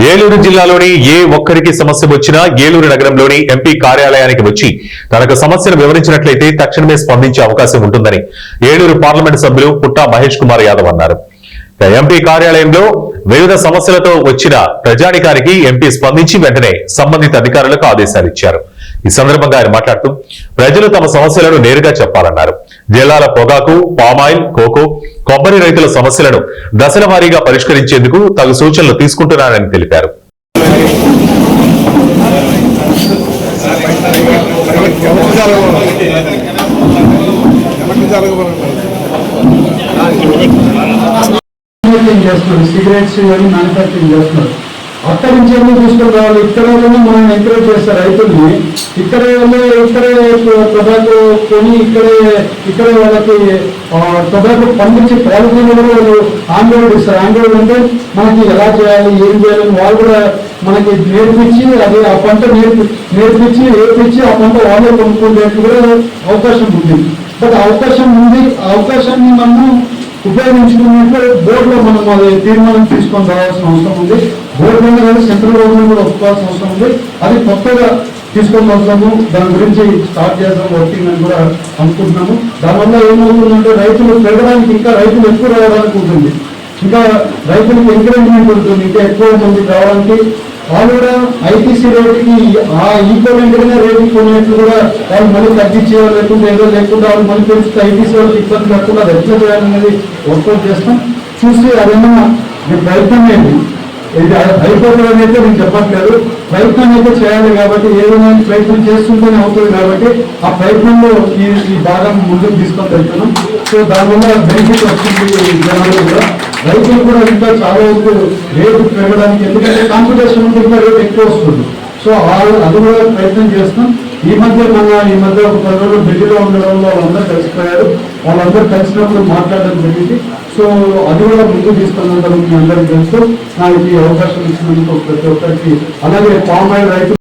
ఏలూరు జిల్లాలోని ఏ ఒక్కరికి సమస్య వచ్చినా ఏలూరు నగరంలోని ఎంపీ కార్యాలయానికి వచ్చి తనకు సమస్యను వివరించినట్లయితే తక్షణమే స్పందించే అవకాశం ఉంటుందని ఏలూరు పార్లమెంటు సభ్యులు పుట్టా మహేష్ కుమార్ యాదవ్ అన్నారు. ఎంపీ కార్యాలయంలో వివిధ సమస్యలతో వచ్చిన ప్రజానికానికి ఎంపీ స్పందించి వెంటనే సంబంధిత అధికారులకు ఆదేశాలు ఇచ్చారు. ఈ సందర్భంగా ఆయన మాట్లాడుతూ ప్రజలు తమ సమస్యలను నేరుగా చెప్పాలన్నారు. జిల్లాల పొగాకు, పామాయిల్, కోకో, కొబ్బరి రైతుల సమస్యలను దశల వారీగా పరిష్కరించేందుకు తగు సూచనలు తీసుకుంటున్నారని తెలిపారు. సిగరెట్స్ ఇవన్నీ మ్యానుఫ్యాక్చరింగ్ చేస్తున్నారు. అక్కడి నుంచి ఏమో తీసుకుని రావాలి. ఇక్కడ మనం ఎంకరేజ్ చేస్తారు రైతుల్ని. ఇక్కడే టొబాకో కొని ఇక్కడే వాళ్ళకి టొబాకో పండించి క్వాలిటీని కూడా వాళ్ళు ఆందోళన ఇస్తారు. ఆందోళన అంటే మనకి ఎలా చేయాలి, ఏం చేయాలని వాళ్ళు కూడా మనకి నేర్పించి అది ఆ పంట నేర్పించి ఆ పంట వాళ్ళే కొనుక్కునేట్టు కూడా అవకాశం ఉంది. బట్ అవకాశం ఉంది. ఆ అవకాశాన్ని మనం ఉపయోగించుకున్నట్లు బోర్డులో మనం అది తీర్మానం తీసుకొని రావాల్సిన అవసరం ఉంది. బోర్డు మీద కానీ సెంట్రల్ గవర్నమెంట్ కూడా ఒప్పుకోవాల్సిన అవసరం ఉంది. అది కొత్తగా తీసుకొని వస్తాము. దాని గురించి స్టార్ట్ చేద్దాం వర్కింగ్ అని కూడా అనుకుంటున్నాము. దానివల్ల ఏమవుతుందంటే రైతులు పెరగడానికి, ఇంకా రైతులు ఎక్కువ రావడానికి ఉంటుంది, ఇంకా రైతులకు ఎంకరేజ్మెంట్ ఉంటుంది, ఇంకా ఎక్కువ మంది రావడానికి. వాళ్ళు కూడా ఐటీసీ రేటుకి ఈక్వలెంట్గానే రేటు కొనేట్లు కూడా వాళ్ళు మళ్ళీ తగ్గించేవాళ్ళు లేకుండా ఏదో లేకుండా వాళ్ళు మళ్ళీ పెంచుతూ ఐటీసీ వాళ్ళకి ఇబ్బంది కాకుండా అది ఎట్లా చేయాలనేది వర్కౌట్ చేస్తాం. చూసి అదేమన్నా ప్రయత్నం ఏంటి, ఇది అయిపోతుందని అయితే నేను చెప్పట్లేదు. ప్రయత్నం అయితే చేయాలి కాబట్టి ఏదైనా ప్రయత్నం చేస్తుంటేనే అవుతుంది కాబట్టి ఆ ప్రయత్నంలో ఈ భాగం ముందుకు తీసుకొని వెళ్తున్నాం. సో దానివల్ల బెనిఫిట్ వచ్చింది జనాలు కూడా, రైతులు కూడా ఇంకా చాలా వరకు రేటు పెరగడానికి, ఎందుకంటే కాంపిటీషన్ ఉంటే ఇంకా రేటు ఎక్కువ వస్తుంది. సో అది కూడా ప్రయత్నం చేస్తాం. ఈ మధ్య ఒక 10 రోజులు ఢిల్లీలో ఉండడం వాళ్ళందరూ కలిసిపోయారు. వాళ్ళందరూ కలిసినప్పుడు మాట్లాడడం జరిగింది. సో అది కూడా ముందు తీసుకున్నందుకు మీ అందరికీ తెలుసు. నాకు ఈ అవకాశం ఇచ్చినందుకు ప్రతి ఒక్కరికి, అలాగే పామ్ ఆయిల్ రైతు